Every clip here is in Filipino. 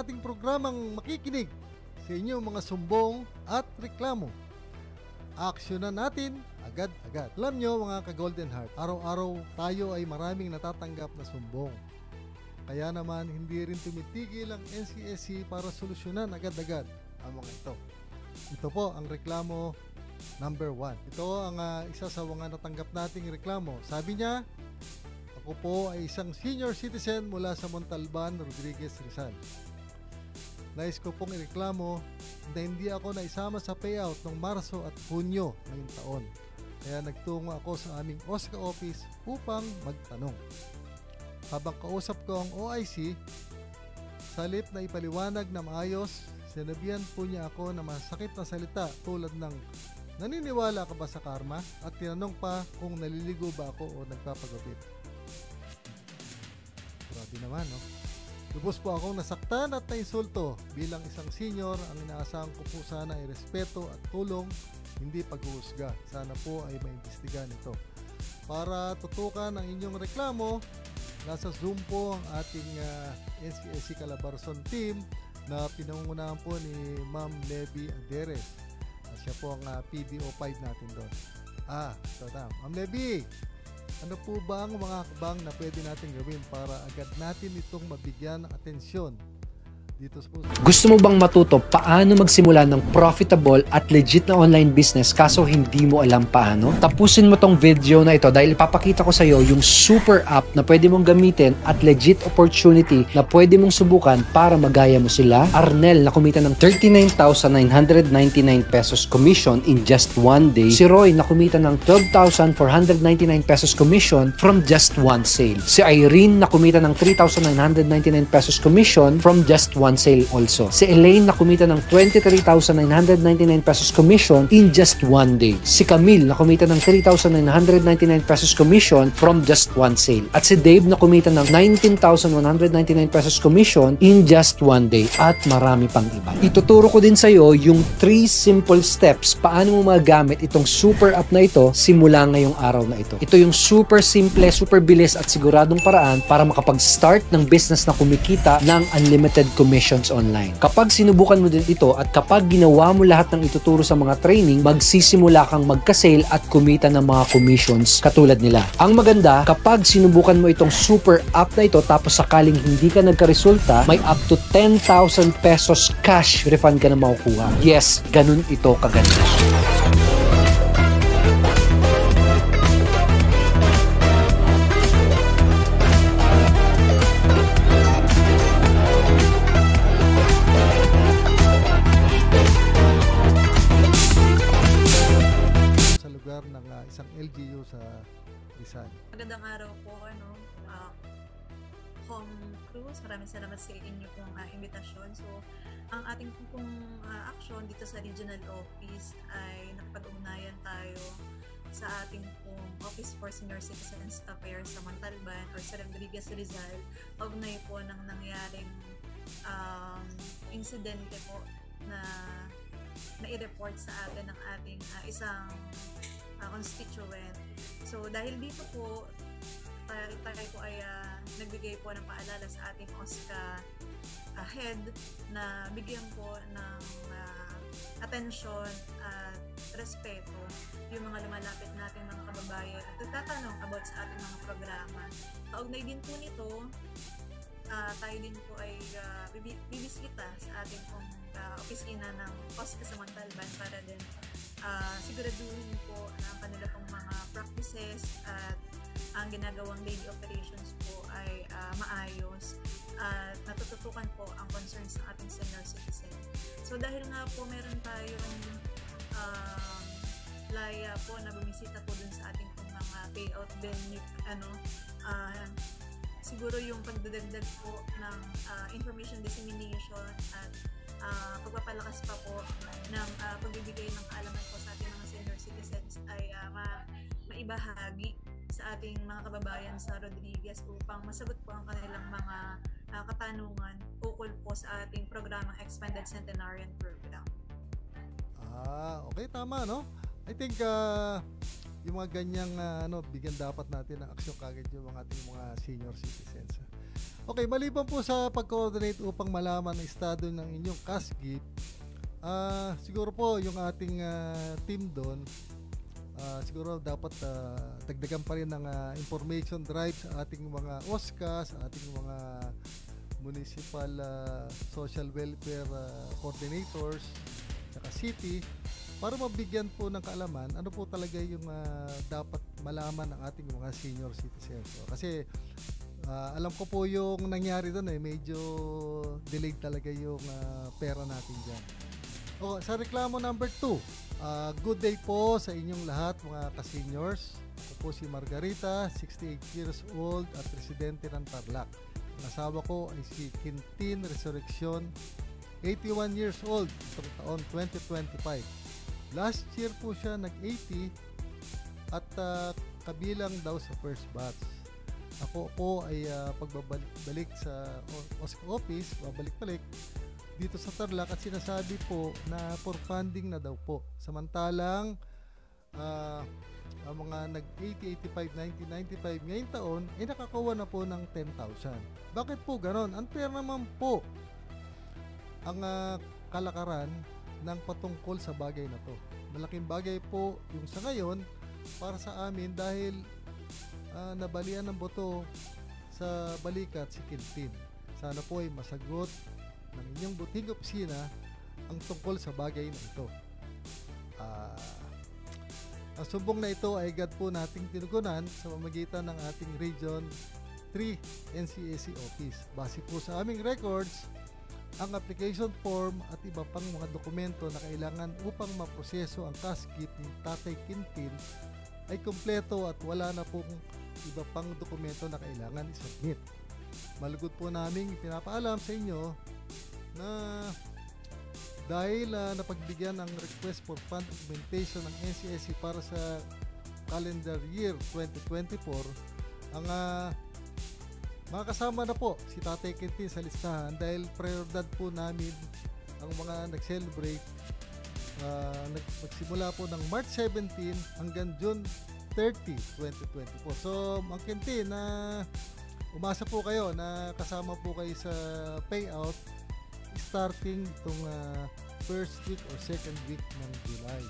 ating programang makikinig sa inyong mga sumbong at reklamo. Aksyonan natin agad-agad. Alam nyo mga ka-Golden Heart, araw-araw tayo ay maraming natatanggap na sumbong. Kaya naman hindi rin tumitigil ang NCSC para solusyonan agad-agad ang mga ito. Ito po ang reklamo number 1. Ito ang isa sa mga natanggap nating reklamo. Sabi niya, ako po ay isang senior citizen mula sa Montalban, Rodriguez, Rizal. Nais ko pong ireklamo na hindi ako naisama sa payout ng Marso at Hunyo ngayong taon. Kaya nagtungo ako sa aming OSCA office upang magtanong. Habang kausap ko ang OIC, sa halip na ipaliwanag na maayos, sinabihan po niya ako na masakit na salita tulad ng naniniwala ka ba sa karma? At tinanong pa kung naliligo ba ako o nagpapagupit. Grabe naman, no? Lubos po akong nasaktan at nainsulto. Bilang isang senior, ang inaasahan ko po sana ay respeto at tulong, hindi paghuhusga. Sana po ay maimbestigahan ito. Para tutukan ang inyong reklamo, nasa Zoom po ang ating NCSC Calabarzon team na pinangungunahan po ni Ma'am Levy Aderes. Siya po ang PDO5 natin doon. Ito na. Ma'am Levy, ano po ba ang mga hakbang na pwede natin gawin para agad natin itong mabigyan ng atensyon dito sa puso? Gusto mo bang matuto paano magsimula ng profitable at legit na online business kaso hindi mo alam paano? Tapusin mo tong video na ito dahil ipapakita ko sa iyo yung super app na pwede mong gamitin at legit opportunity na pwede mong subukan para magaya mo sila. Arnel na kumita ng 39,999 pesos commission in just one day. Si Roy na kumita ng 12,499 pesos commission from just one sale. Si Irene na kumita ng 3,999 pesos commission from just one sale also. Si Elaine na kumita ng 23,999 pesos commission in just one day. Si Camille na kumita ng 3,999 pesos commission from just one sale. At si Dave na kumita ng 19,199 pesos commission in just one day. At marami pang iba. Ituturo ko din sa iyo yung 3 simple steps paano mo magamit itong super app na ito simula ngayong araw na ito. Ito yung super simple, super bilis at siguradong paraan para makapag-start ng business na kumikita ng unlimited commissions online. Kapag sinubukan mo din ito at kapag ginawa mo lahat ng ituturo sa mga training, magsisimula kang magka-sale at kumita ng mga commissions katulad nila. Ang maganda, kapag sinubukan mo itong super app na ito tapos sakaling hindi ka nagka-resulta, may up to 10,000 pesos cash refund ka na makukuha. Yes, ganun ito kaganda. Isang LGU sa Rizal. Magandang araw po, Home Cruise. Maraming salamat sa inyo pong imbitasyon. So, ang ating pong action dito sa regional office ay nakipag-ugnayan tayo sa ating pong Office for Senior Citizens Affairs sa Montalban or sa Rodriguez, Rizal. Kaugnay po ng nangyaring insidente po na i-report sa atin ng ating isang constituent. So dahil dito po tayo po ay nagbigay po ng paalala sa ating OSCA head na bigyan po ng atensyon at respeto yung mga lumalapit natin mga kababayan at nagtatanong about sa ating mga programa. Kaugnay din po nito, tayo din po ay bibisita sa ating opisina ng OSCA sa Montalban para din siguraduhin po na ang kanila pong mga practices at ang ginagawang daily operations po ay maayos at natututukan po ang concerns ng ating senior citizen. So dahil nga po meron tayong laya po na bumisita po dun sa ating pong mga payout benefit, siguro yung pagdadagdag po ng information dissemination at pagpapalakas pa po ng pagbibigay ng kaalaman po sa ating mga senior citizens ay maibahagi sa ating mga kababayan sa Rodriguez upang masagot po ang kanilang mga katanungan ukol po sa ating programang Expanded Centenarian Program. Okay, tama, no? I think yung mga ganyang bigyan dapat natin ng aksyon kagad yung mga ating mga senior citizens. Okay, maliban po sa pag-coordinate upang malaman ang estado ng inyong cash gift, siguro po yung ating team doon, siguro dapat dagdagan pa rin ng information drive sa ating mga OSCA, sa ating mga municipal social welfare coordinators, saka city, para mabigyan po ng kaalaman ano po talaga yung dapat malaman ng ating mga senior citizens. So, kasi alam ko po yung nangyari doon medyo delayed talaga yung pera natin dyan. Sa reklamo number 2, good day po sa inyong lahat mga ka-seniors. Ako po si Margarita, 68 years old at residente ng Tarlac. Ang asawa ko ay si Quintin Resurrection, 81 years old, itong taon 2025. Last year po siya nag-80 at kabilang daw sa first batch. Ako po ay pagbabalik sa office, babalik-balik dito sa Tarlac at sinasabi po na for funding na daw po. Samantalang ang mga nag-80, 85, 90, 95 ngayong taon ay nakakuha na po ng 10,000. Bakit po ganon? Unfair naman po ang kalakaran ng patungkol sa bagay na to. Malaking bagay po yung sa ngayon para sa amin dahil nabalian ng boto sa balikat si Quintin. Sana po ay masagot ng inyong buting opisina ang tungkol sa bagay na ito. Ang sumbong na ito ay agad po nating tinugunan sa pamamagitan ng ating Region 3 NCAC office. Base po sa aming records, ang application form at iba pang mga dokumento na kailangan upang maproseso ang cash gift ni Tatay Quintin ay kumpleto at wala na pong iba pang dokumento na kailangan i-submit. Malugod po namin pinapaalam sa inyo na dahil napagbigyan ng request for fund augmentation ng NCSC para sa calendar year 2024, ang makakasama na po si Tatay Quintin sa listahan dahil prioridad po namin ang mga nag-celebrate nagsimula po ng March 17 hanggang June 30, 2024. So, Mang Quintin, umasa po kayo na kasama po kayo sa payout starting itong first week or second week ng July.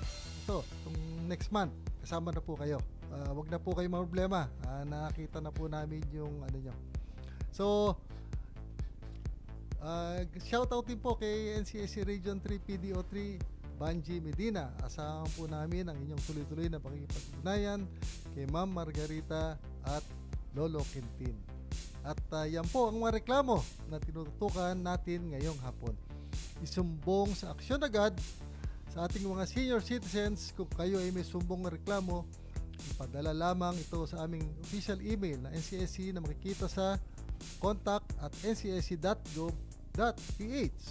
Ito, itong next month, kasama na po kayo. Wag na po kayo problema. Nakita na po namin yung ano nyo. So, shoutout din po kay NCSC Region 3 PDO3 Banji Medina. Asahan po namin ang inyong tuloy-tuloy na pakikipag-ugnayan kay Ma'am Margarita at Lolo Quintin. At yan po ang mga reklamo na tinututukan natin ngayong hapon. Isumbong sa aksyon agad sa ating mga senior citizens. Kung kayo ay may sumbong na reklamo, ipadala lamang ito sa aming official email na NCSC na makikita sa contact@ncsc.gov.ph.